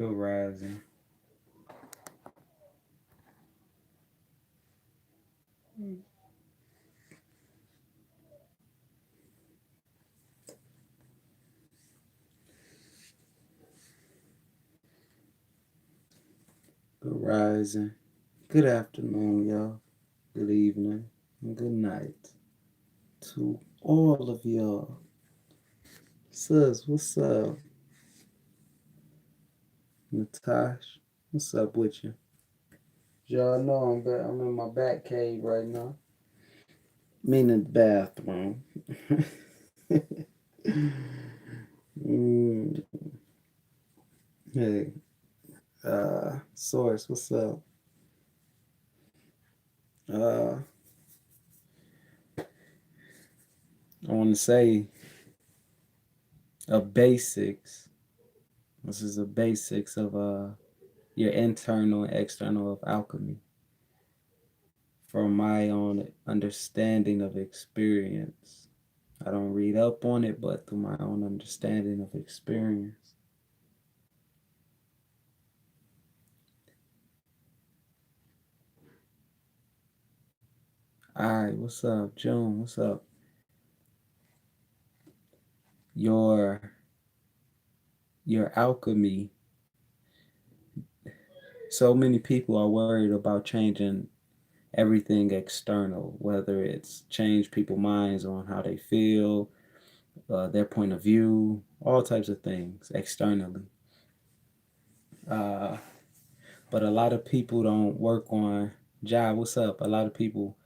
Good rising. Good rising. Good afternoon, y'all. Good evening. And good night to all of y'all. Sus, what's up? Natash, what's up with you? Y'all know I'm back. I'm in my back cave right now. Meaning the bathroom. mm, hey, Source, what's up? Uh, I want to say a basics. This is the basics of your internal and external of alchemy from my own understanding of experience. I don't read up on it, but through my own understanding of experience. All right, what's up, June? What's up? Your your alchemy. So many people are worried about changing everything external, whether it's change people's minds on how they feel, their point of view, all types of things externally. Uh, but a lot of people don't work on job. What's up? A lot of people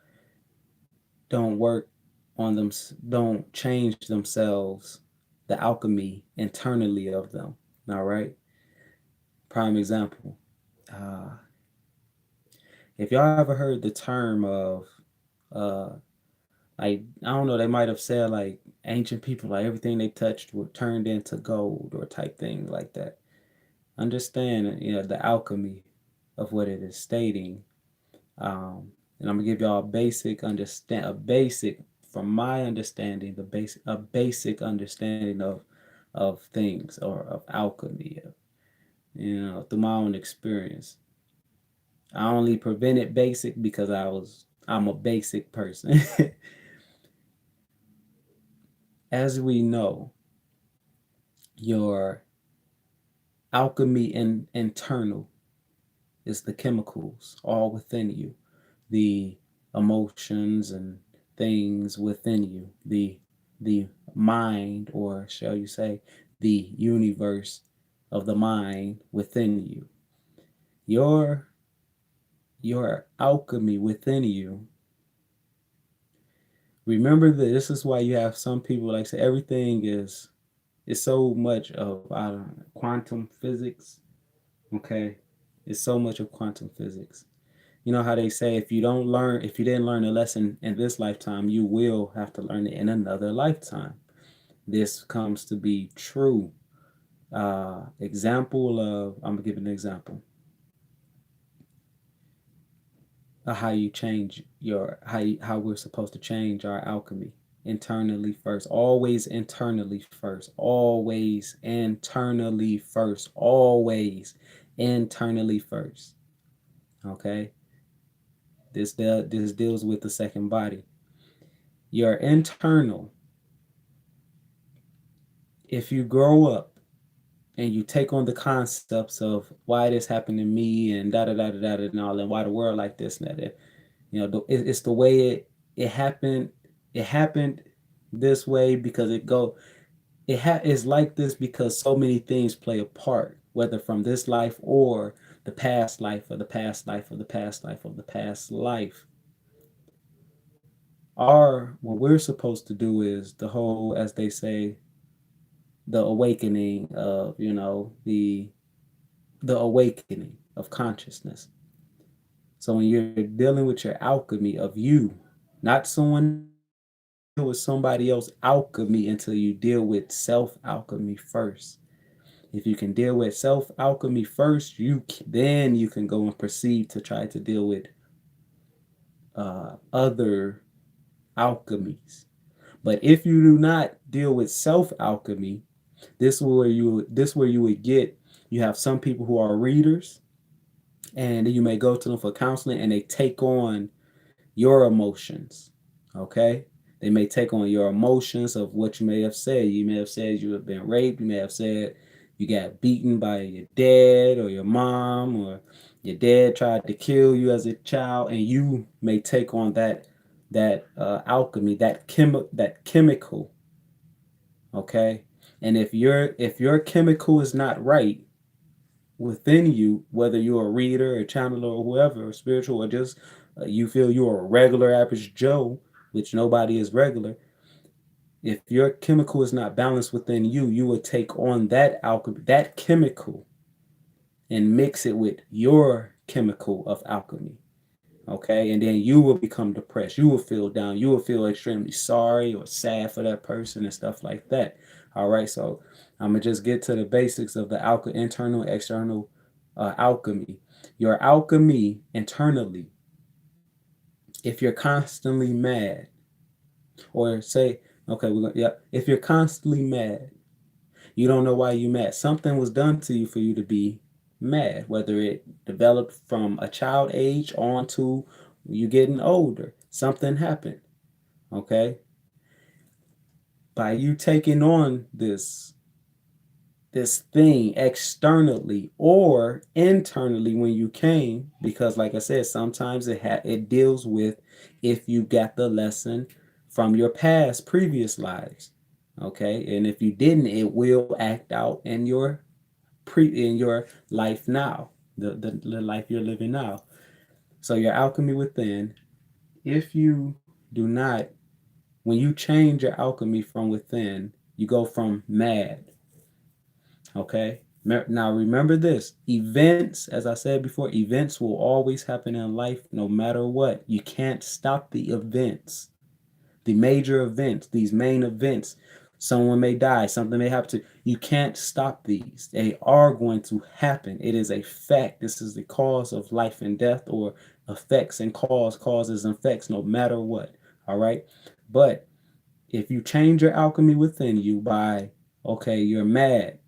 don't work on them, don't change themselves, the alchemy internally of them. All right. Prime example. Uh, if y'all ever heard the term of, uh, like, I don't know, they might have said like ancient people, like everything they touched were turned into gold or type thing like that. Understand, the alchemy of what it is stating. And I'm gonna give y'all a basic from my understanding, a basic understanding of things or of alchemy, through my own experience. I only prevented basic because I'm a basic person. As we know, your alchemy internal is the chemicals all within you, the emotions and things within you, the mind, or shall you say, the universe of the mind within you. Your your alchemy within you. Remember that this is why you have some people like say everything is so much of I don't know, quantum physics. Okay, it's so much of quantum physics. You know how they say if you didn't learn a lesson in this lifetime, you will have to learn it in another lifetime. This comes to be true. Example of, I'm gonna give an example of how you change how we're supposed to change our alchemy internally first. Always internally first. Always internally first. Always internally first. Okay. This deals with the second body. Your internal, if you grow up and you take on the concepts of why this happened to me and da da da da da and all, and why the world like this and that, it's the way it happened. It happened this way because it's like this because so many things play a part, whether from this life or the past life or the past life or the past life of the past life. What we're supposed to do is the whole, as they say, the awakening of the awakening of consciousness. So when you're dealing with your alchemy of you, not someone with somebody else alchemy, until you deal with self alchemy first. If you can deal with self alchemy first, then you can go and proceed to try to deal with other alchemies. But if you do not deal with self alchemy, this where you would get You have some people who are readers, and you may go to them for counseling, and they take on your emotions. Okay? They may take on your emotions of what you may have said. You may have said you have been raped. You may have said you got beaten by your dad or your mom, or your dad tried to kill you as a child, and you may take on that alchemy, that chemical. Okay? And if your chemical is not right within you, whether you're a reader, a channeler, or whoever, or spiritual, or just you feel you're a regular average Joe, which nobody is regular. If your chemical is not balanced within you, you will take on that alchemy, that chemical, and mix it with your chemical of alchemy. Okay, and then you will become depressed. You will feel down. You will feel extremely sorry or sad for that person and stuff like that. All right, so I'm gonna just get to the basics of the internal, external alchemy. Your alchemy internally, if you're constantly mad, or say, okay, yeah, if you're constantly mad, you don't know why you're mad. Something was done to you for you to be mad, whether it developed from a child age on to you getting older. Something happened, okay? By you taking on this thing externally or internally when you came, because like I said, sometimes it deals with if you got the lesson from your past previous lives, okay? And if you didn't, it will act out in your life now, the life you're living now. So your alchemy within, if you do not, when you change your alchemy from within, you go from mad. Okay. Now remember this: events, as I said before, events will always happen in life no matter what. You can't stop the events, the major events, these main events. Someone may die, something may happen to you. You can't stop these. They are going to happen. It is a fact. This is the cause of life and death, or effects and causes and effects, no matter what. All right. But if you change your alchemy within you by, okay, you're mad.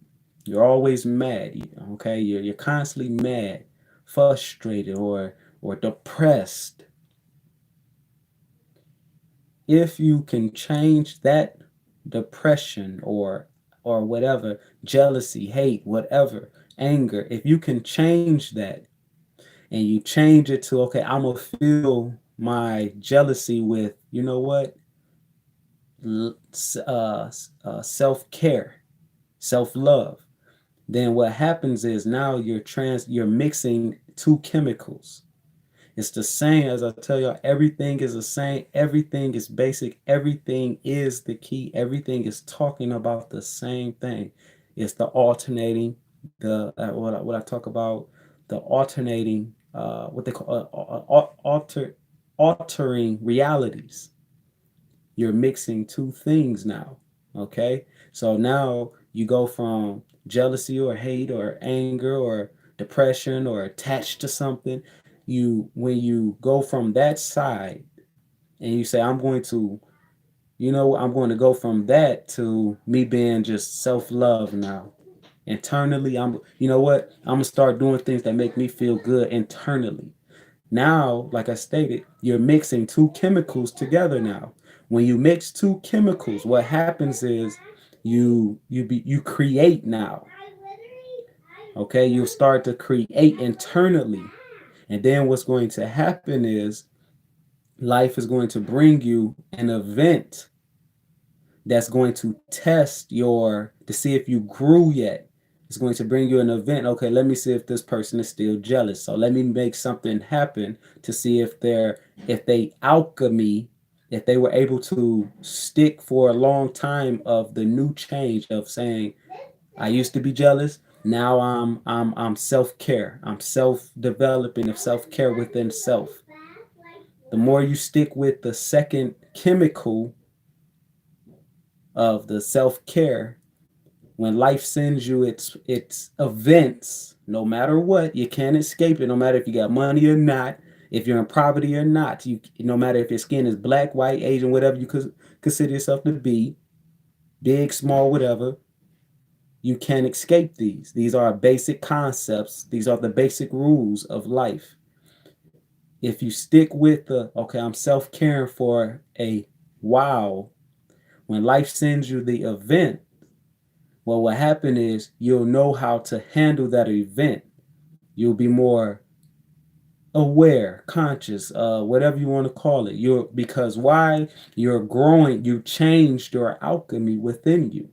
You're always mad. Okay. You're constantly mad, frustrated, or depressed. If you can change that depression or whatever, jealousy, hate, whatever, anger, if you can change that, and you change it to, okay, I'm gonna feel my jealousy with, you know what, self-care, self-love, then what happens is now you're mixing two chemicals. It's the same as I tell y'all, everything is the same, everything is basic, everything is the key, everything is talking about the same thing. It's the alternating, what I talk about, the alternating, what they call altering realities. You're mixing two things now. Okay, so now you go from jealousy or hate or anger or depression or attached to something. When you go from that side and you say, I'm going to, I'm going to go from that to me being just self-love now. Internally, you know what, I'm gonna start doing things that make me feel good internally. Now, like I stated, you're mixing two chemicals together now. When you mix two chemicals, what happens is you create now. Okay, you start to create internally. And then what's going to happen is life is going to bring you an event that's going to test to see if you grew yet. It's going to bring you an event. Okay, let me see if this person is still jealous. So let me make something happen to see if they alchemy, if they were able to stick for a long time of the new change of saying, I used to be jealous. Now I'm self-care. I'm self-developing of self-care within self. The more you stick with the second chemical of the self-care, when life sends you its events, no matter what, you can't escape it. No matter if you got money or not, if you're in poverty or not, no matter if your skin is black, white, Asian, whatever you could consider yourself to be, big, small, whatever, You can't escape these. These are basic concepts. These are the basic rules of life. If you stick with the, okay, I'm self caring for a while, when life sends you the event, well, what happened is you'll know how to handle that event. You'll be more aware, conscious, whatever you want to call it. You're because why you're growing, you changed your alchemy within you.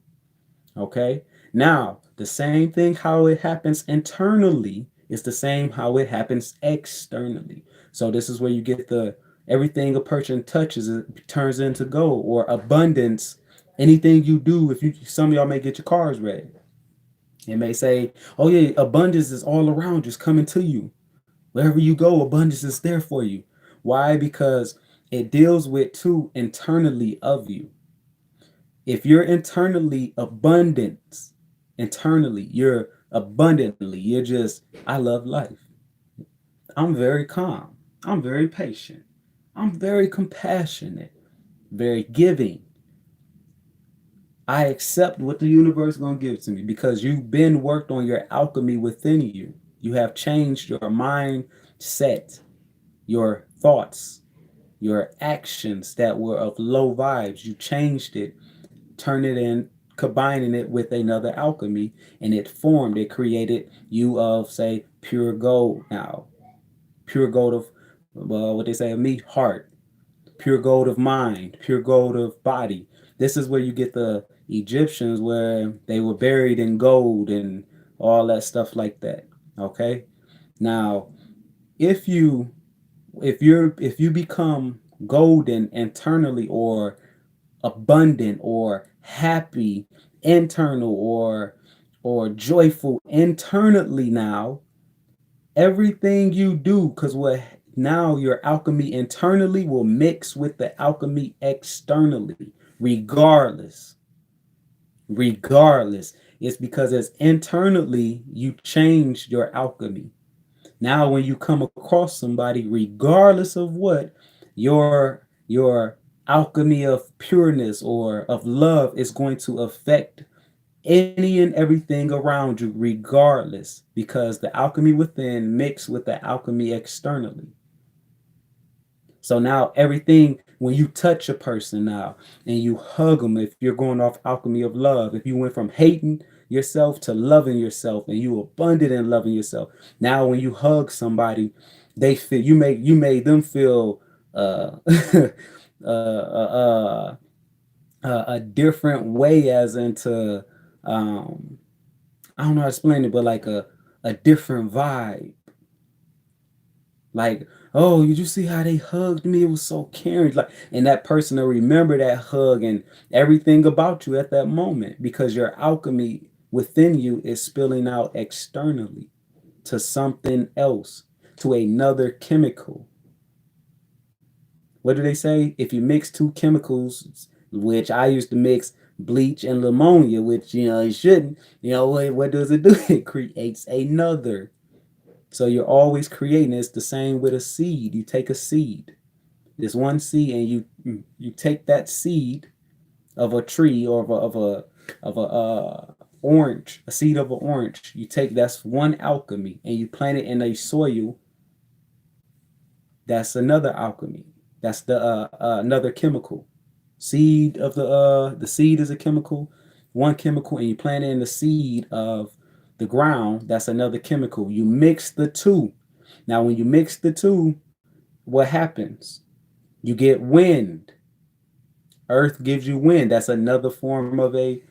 Okay. Now, the same thing how it happens internally is the same how it happens externally. So this is where you get the everything a person touches it turns into gold or abundance. Anything you do, if you some of y'all may get your cars read. It may say, "Oh yeah, abundance is all around you, it's coming to you. Wherever you go, abundance is there for you." Why? Because it deals with two internally of you. If you're internally abundant, internally, you're abundantly, you're just, I love life. I'm very calm. I'm very patient. I'm very compassionate, very giving. I accept what the universe is going to give to me because you've been worked on your alchemy within you. You have changed your mindset, your thoughts, your actions that were of low vibes. You changed it, turn it in, combining it with another alchemy, and it formed, it created you of, say, pure gold now. Pure gold of, well, what they say of me, heart. Pure gold of mind, pure gold of body. This is where you get the Egyptians where they were buried in gold and all that stuff like that. Okay? Now, if you if you become golden internally or abundant or happy internal or joyful internally now, everything you do, because what now your alchemy internally will mix with the alchemy externally, regardless. Regardless. It's because as internally you changed your alchemy. Now when you come across somebody, regardless of what, your alchemy of pureness or of love is going to affect any and everything around you, regardless, because the alchemy within mixed with the alchemy externally. So now everything, when you touch a person now and you hug them, if you're going off alchemy of love, if you went from hating yourself to loving yourself and you abundant in loving yourself, now when you hug somebody, they feel you made them feel uh, a different way, as into um I don't know how to explain it, but like a different vibe. Like, oh, did you see how they hugged me? It was so caring. Like, and that person will remember that hug and everything about you at that moment because your alchemy within you is spilling out externally to something else, to another chemical. What do they say? If you mix two chemicals, which I used to mix bleach and ammonia, which you shouldn't, what does it do? It creates another. So you're always creating. It's the same with a seed. You take a seed, this one seed, and you take that seed of a tree or of a orange, a seed of an orange. You take that's one alchemy, and you plant it in a soil. That's another alchemy. That's the another chemical. Seed of the seed is a chemical, one chemical, and you plant it in the seed of the ground. That's another chemical. You mix the two. Now, when you mix the two, what happens? You get wind. Earth gives you wind. That's another form of a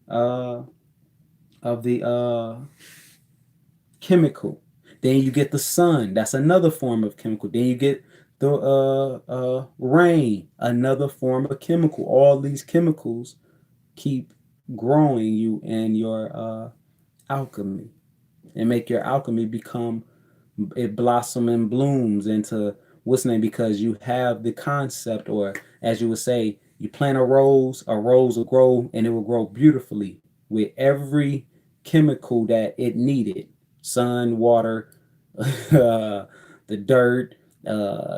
uh, of the chemical. Then you get the sun. That's another form of chemical. Then you get the rain, another form of chemical. All these chemicals keep growing you and your alchemy and make your alchemy become, it blossom and blooms into what's name, because you have the concept, or as you would say, you plant a rose will grow and it will grow beautifully with every chemical that it needed: sun, water, the dirt,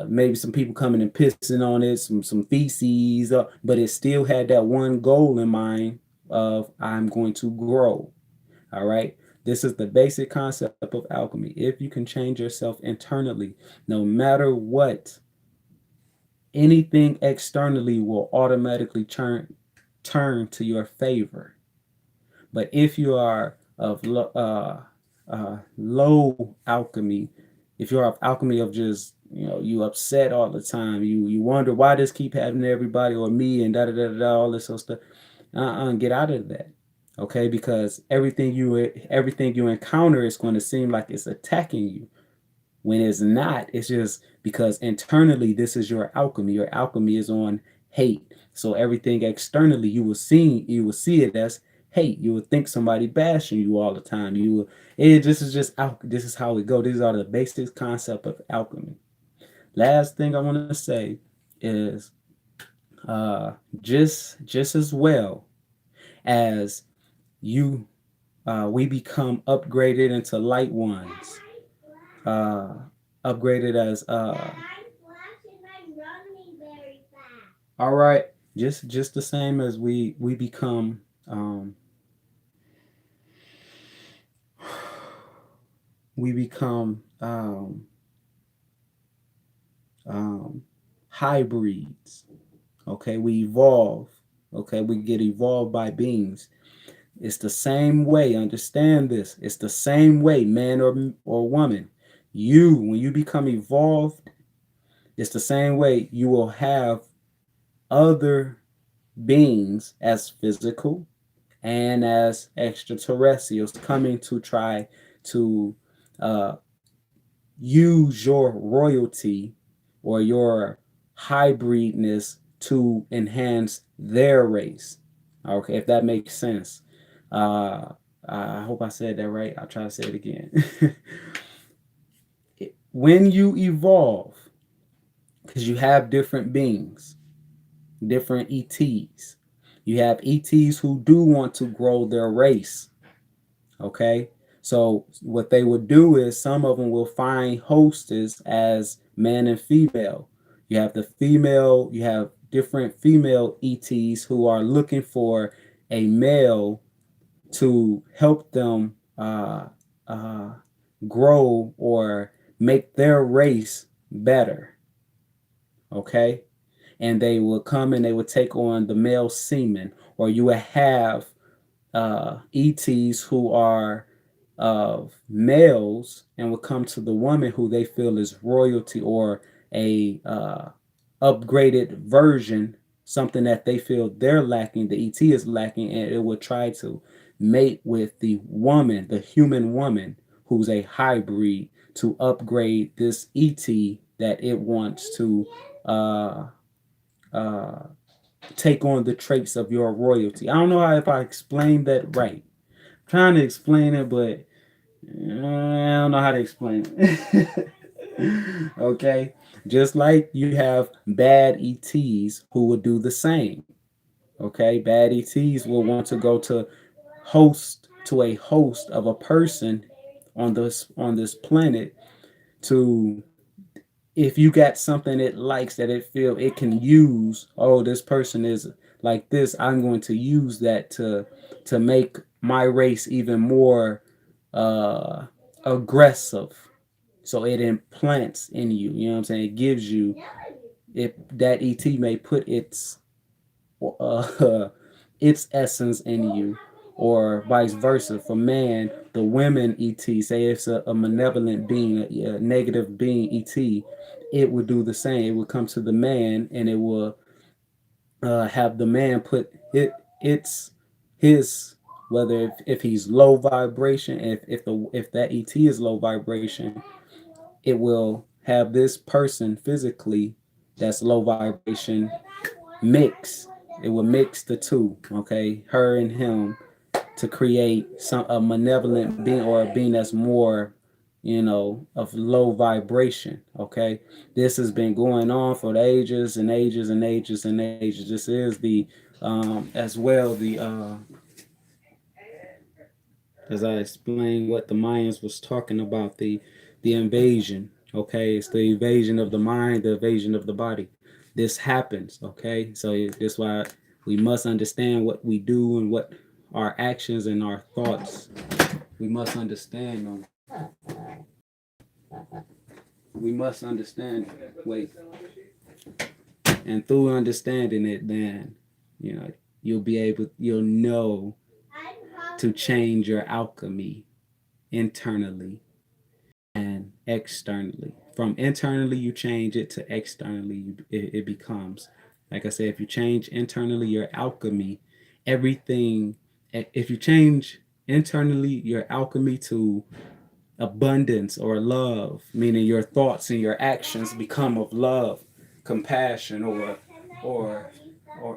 maybe some people coming and pissing on it, some feces, but it still had that one goal in mind of I'm going to grow. All right. This is the basic concept of alchemy. If you can change yourself internally, no matter what, anything externally will automatically turn to your favor. But if you are of low alchemy, if you're of alchemy of just, you upset all the time, you wonder why this keep happening to everybody or me and da da da da, all this sort of stuff. Get out of that, okay? Because everything you encounter is going to seem like it's attacking you, when it's not. It's just because internally this is your alchemy. Your alchemy is on hate. So everything externally you will see it as hate. You would think somebody bashing you all the time. This is just this is how it go. These are the basic concept of alchemy. Last thing I want to say is uh just as well as you we become upgraded into light ones, uh upgraded as all right, just the same as we become we become um hybrids. Okay, we evolve. Okay, we get evolved by beings. It's the same way. Understand this. It's the same way, man or woman. When you become evolved, it's the same way you will have other beings as physical and as extraterrestrials coming to try to uh, use your royalty or your hybridness to enhance their race. Okay, if that makes sense. Uh, I hope I said that right. I'll try to say it again. When you evolve, because you have different beings, different ETs. You have ETs who do want to grow their race. Okay. So what they would do is some of them will find hostess as man and female. You have different female ETs who are looking for a male to help them uh, grow or make their race better. Okay. And they will come and they will take on the male semen, or you will have ETs who are of males and will come to the woman who they feel is royalty or a upgraded version, something that they feel they're lacking, the ET is lacking, and it will try to mate with the woman, the human woman, who's a hybrid, to upgrade this ET that it wants to uh, uh, take on the traits of your royalty. I don't know if I explained that right. I'm trying to explain it, but I don't know how to explain it. Okay, just like you have bad ETs who will do the same. Okay, bad ETs will want to go to a host of a person on this planet to, if you got something it likes that it feel it can use. Oh, this person is like this, I'm going to use that to make my race even more uh aggressive. So it implants in you, you know what I'm saying? It gives you, if that ET may put uh its essence in you, or vice versa. For man, the women ET, say it's a malevolent being, a negative being ET, it would do the same. It would come to the man and it will have the man put it's his, whether if he's low vibration, if that ET is low vibration, it will have this person physically that's low vibration mix. It will mix the two, okay, her and him, to create a malevolent being, or a being that's more, of low vibration. Okay, this has been going on for the ages and ages and ages and ages. This is the as well the as I explained what the Mayans was talking about, the invasion. Okay, it's the invasion of the mind, the invasion of the body. This happens. Okay, so that's why we must understand what we do and what our actions and our thoughts We must understand them. We must understand it. Wait. And through understanding it, then, you know, you'll know to change your alchemy internally and externally. From internally, you change it to externally, it becomes. Like I said, if you change internally your alchemy, everything, if you change internally your alchemy to abundance or love, meaning your thoughts and your actions become of love, compassion, or, or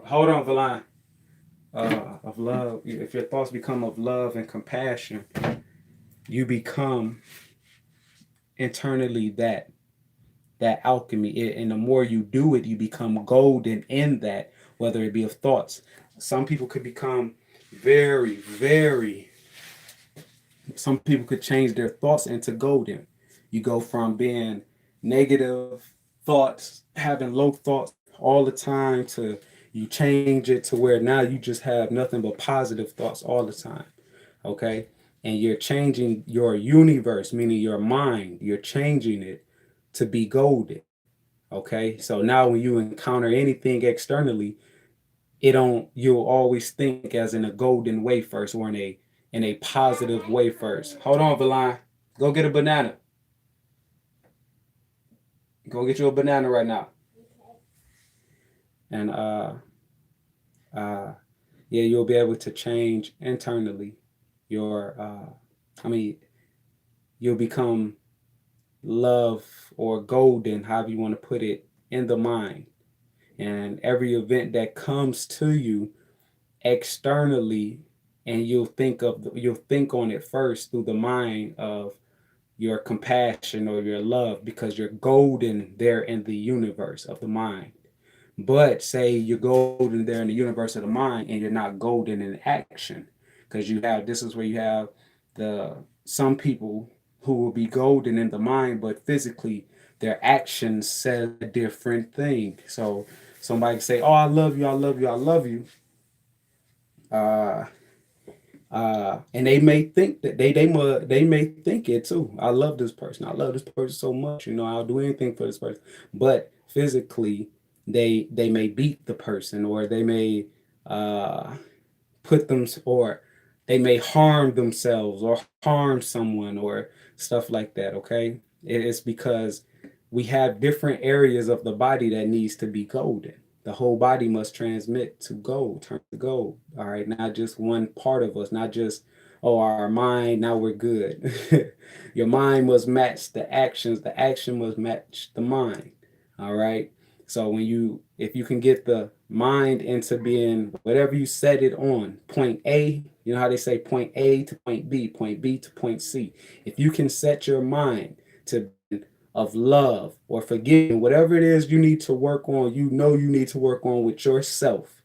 hold on, Valon, of love. If your thoughts become of love and compassion, you become internally that alchemy, and the more you do it, you become golden in that, whether it be of thoughts. Some people could become very, some people could change their thoughts into golden. You go from being negative thoughts, having low thoughts all the time, to you change it to where now you just have nothing but positive thoughts all the time. Okay? And you're changing your universe, meaning your mind, you're changing it to be golden. Okay? So now when you encounter anything externally, it don't you'll always think as in a golden way first, or in a positive way first. Hold on, Valon. Go get a banana. Go get you a banana right now. And uh yeah, you'll be able to change internally your I mean, you'll become love or golden, however you want to put it, in the mind. And every event that comes to you externally, and you'll think on it first through the mind of your compassion or your love, because you're golden there in the universe of the mind. But say you're golden there in the universe of the mind and you're not golden in action, because you have this is where you have the some people who will be golden in the mind, but physically their actions say a different thing. So somebody can say, "Oh, I love you, I love you, I love you," uh, and they may think that they may think it too. I love this person. I love this person so much. You know, I'll do anything for this person. But physically, they may beat the person, or they may uh, put them, or they may harm themselves or harm someone or stuff like that. Okay, it's because we have different areas of the body that needs to be golden. The whole body must transmit to gold, turn to gold. All right, not just one part of us, not just, oh, our mind, now we're good. Your mind must match the actions, the action must match the mind. All right. So if you can get the mind into being whatever you set it on, point A, you know how they say point A to point B to point C. If you can set your mind to of love or forgiving, whatever it is you need to work on, you need to work on with yourself.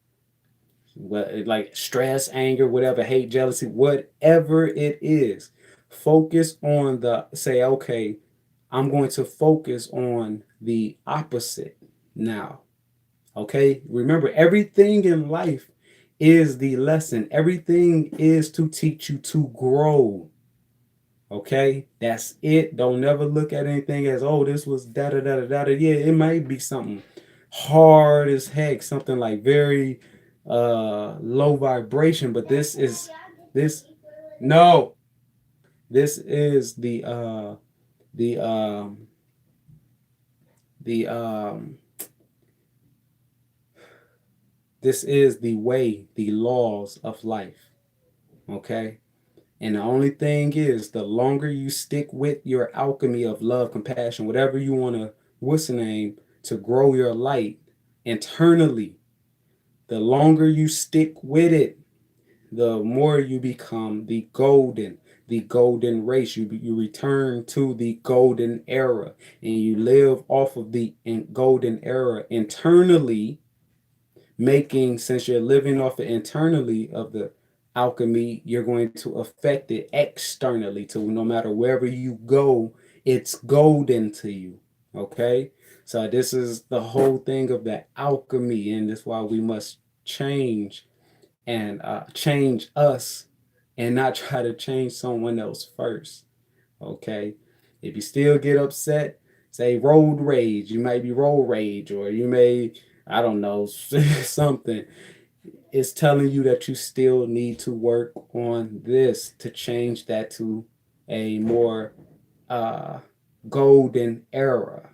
Like stress, anger, whatever, hate, jealousy, whatever it is, focus on say, okay, I'm going to focus on the opposite now. Okay? Remember, everything in life is the lesson. Everything is to teach you to grow. Okay? That's it. Don't never look at anything as, oh, this was da da da da da. Yeah, it might be something hard as heck, something like very low vibration, but this no. This is the the this is the way, the laws of life. Okay? And the only thing is, the longer you stick with your alchemy of love, compassion, whatever you want to, what's the name, to grow your light internally, the longer you stick with it, the more you become the golden race. You return to the golden era, and you live off of the golden era internally, making, since you're living off it internally of the alchemy, you're going to affect it externally, to no matter wherever you go, it's golden to you. Okay, so this is the whole thing of the alchemy, and that's why we must change and change us and not try to change someone else first. Okay? If you still get upset, say road rage. You might be road rage, or you may, I don't know, something. It's telling you that you still need to work on this to change that to a more uh, golden era.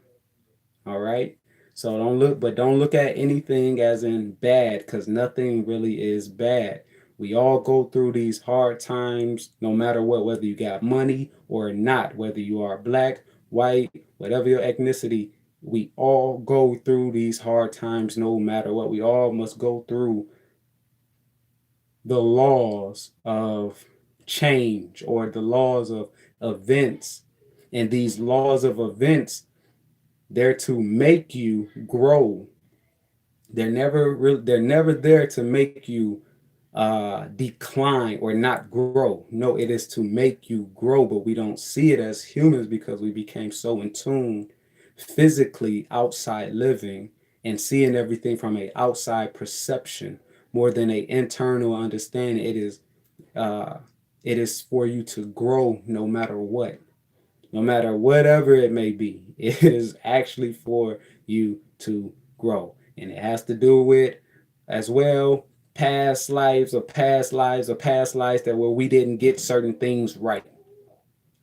All right. So don't look at anything as in bad, because nothing really is bad. We all go through these hard times, no matter what, whether you got money or not, whether you are black, white, whatever your ethnicity. We all go through these hard times, no matter what. We all must go through the laws of change, or the laws of events. And these laws of events, they're to make you grow. They're never there to make you decline or not grow. No, it is to make you grow, but we don't see it as humans because we became so in tune physically outside living and seeing everything from a outside perception more than a internal understanding. Uh, it is for you to grow no matter what, no matter whatever it may be. It is actually for you to grow. And it has to do with, as well, past lives or past lives or past lives that where we didn't get certain things right.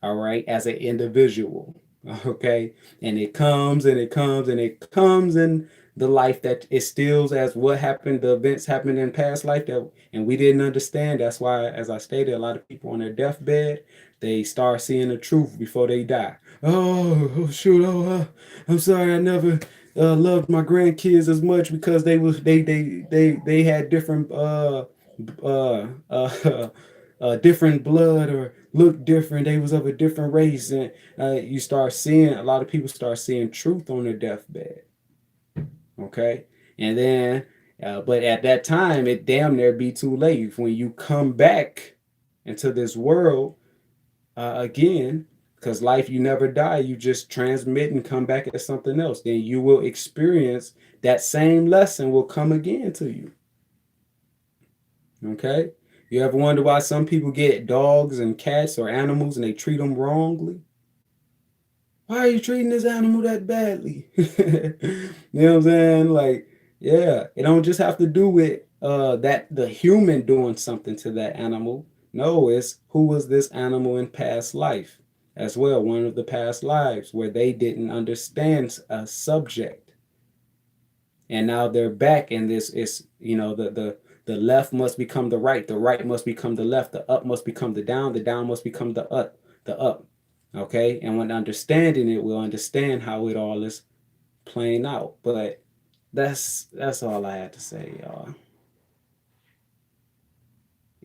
All right, as an individual. Okay. And it comes and it comes and it comes in the life that it stills as what happened, the events happened in past life that and we didn't understand. That's why, as I stated, a lot of people on their deathbed, they start seeing the truth before they die. Oh shoot, I'm sorry, I never loved my grandkids as much because they had different uh, uh, different blood or looked different. They was of a different race, and you start seeing a lot of people start seeing truth on their deathbed. Okay, and then, but at that time, it damn near be too late. When you come back into this world again, because life, you never die. You just transmit and come back as something else. Then you will experience that same lesson will come again to you. Okay? You ever wonder why some people get dogs and cats or animals and they treat them wrongly? Why are you treating this animal that badly? You know what I'm saying? Like, yeah, it don't just have to do with that the human doing something to that animal. No, it's who was this animal in past life as well, one of the past lives where they didn't understand a subject, and now they're back, and this is, the left must become the right must become the left, the up must become the down must become the up. Okay, and when understanding it, we'll understand how it all is playing out. But that's all I had to say, y'all.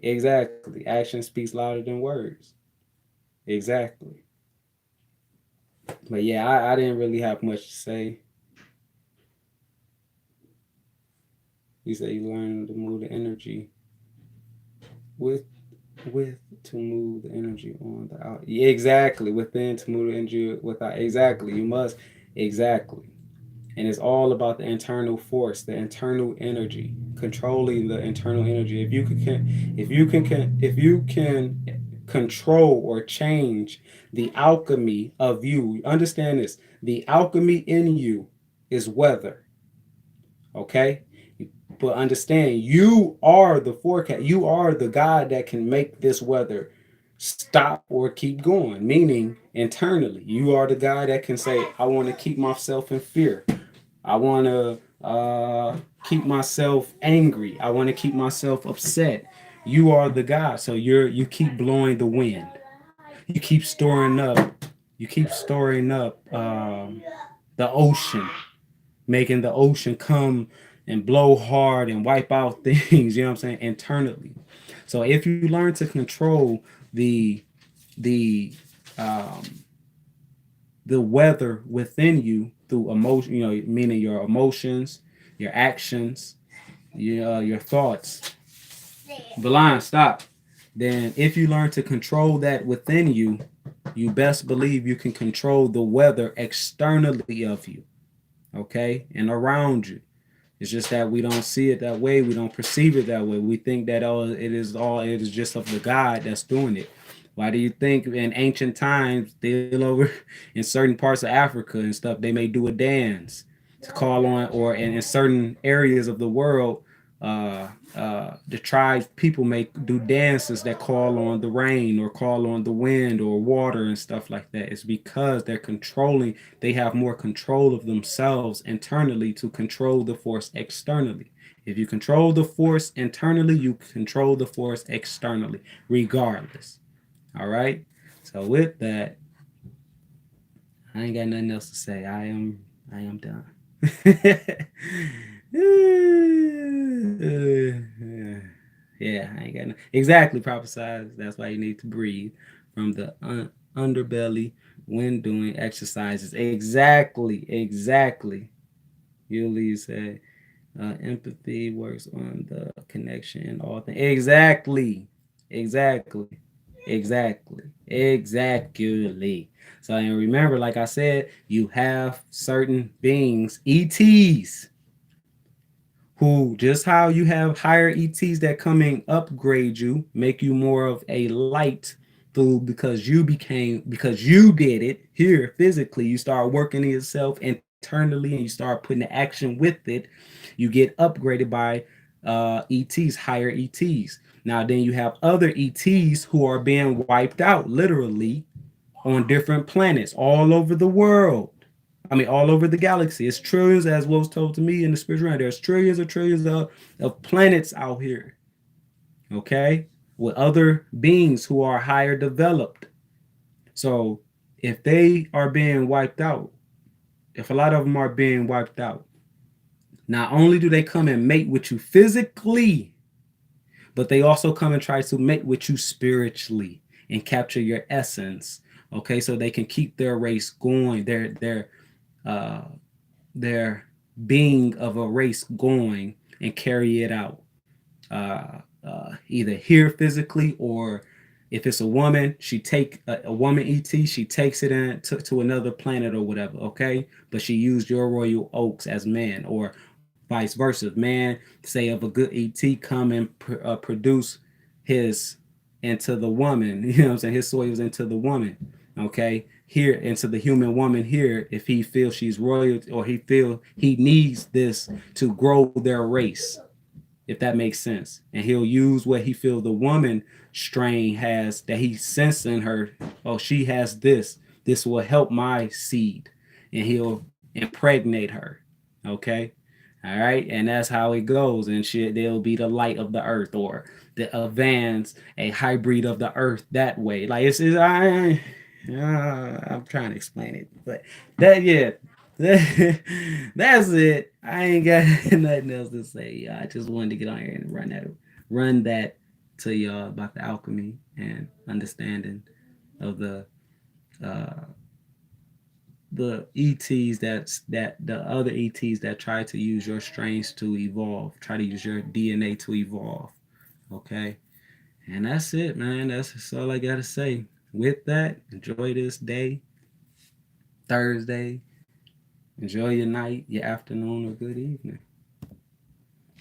Exactly, action speaks louder than words. Exactly. But yeah, I didn't really have much to say. You say you learn to move the energy with with to move the energy on the out. Yeah, exactly. Within to move the energy without. Exactly. You must. Exactly. And it's all about the internal force, the internal energy, controlling the internal energy. If you can control or change the alchemy of you, understand this. The alchemy in you is weather. Okay? But understand, you are the forecast. You are the God that can make this weather stop or keep going. Meaning, internally, you are the guy that can say, I want to keep myself in fear. I want to keep myself angry. I want to keep myself upset. You are the God. So you keep blowing the wind. You keep storing up. You keep storing up the ocean, making the ocean come and blow hard and wipe out things, you know what I'm saying, internally. So if you learn to control the the um the weather within you through emotion, meaning your emotions, your actions, your thoughts. Blind, stop. Then if you learn to control that within you, you best believe you can control the weather externally of you, okay, and around you. It's just that we don't see it that way. We don't perceive it that way. We think that it is just of the God that's doing it. Why do you think in ancient times, still over in certain parts of Africa and stuff, they may do a dance to call on, or in certain areas of the world, the tribes people make do dances that call on the rain or call on the wind or water and stuff like that. It's because they're controlling, they have more control of themselves internally to control the force externally. If you control the force internally, you control the force externally, regardless. All right. So with that, I ain't got nothing else to say. I am done. Yeah, I ain't got no, exactly prophesied. That's why you need to breathe from the underbelly when doing exercises. Exactly, exactly. Yuli said empathy works on the connection and all things. Exactly, exactly, exactly, exactly. So and remember, like I said, you have certain beings, ETs, who just how you have higher ETs that come and upgrade you, make you more of a light through because you did it here physically. You start working in yourself internally and you start putting the action with it. You get upgraded by ETs, higher ETs. Now then you have other ETs who are being wiped out literally on different planets all over the world. I mean, all over the galaxy. It's trillions, as was told to me in the spiritual realm. There's trillions of planets out here, okay, with other beings who are higher developed. So if they are being wiped out, if a lot of them are being wiped out, not only do they come and mate with you physically, but they also come and try to mate with you spiritually and capture your essence. Okay, so they can keep their race going, uh, their being of a race going and carry it out. Either here physically, or if it's a woman, she take a woman ET, she takes it in to another planet or whatever, okay? But she used your royal oaks as man, or vice versa. Man, say of a good ET, come and produce his into the woman, you know what I'm saying? His soils into the woman, okay? Here into the human woman here, if he feels she's royal or he feel he needs this to grow their race, if that makes sense. And he'll use what he feel the woman strain has that he senses in her. Oh, she has this. This will help my seed. And he'll impregnate her. Okay. All right. And that's how it goes. And shit, they'll be the light of the earth, or the Vans, a hybrid of the earth that way. Like I'm trying to explain it. But that, yeah, that's it. I ain't got nothing else to say. I just wanted to get on here and run that to y'all about the alchemy and understanding of uh the ETs that the other ETs that try to use your strains to evolve, try to use your DNA to evolve. Okay. And that's it, man. That's all I gotta say. With that, enjoy this day, Thursday. Enjoy your night, your afternoon, or good evening.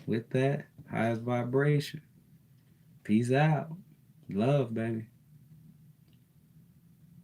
With that, highest vibration. Peace out. Love, baby.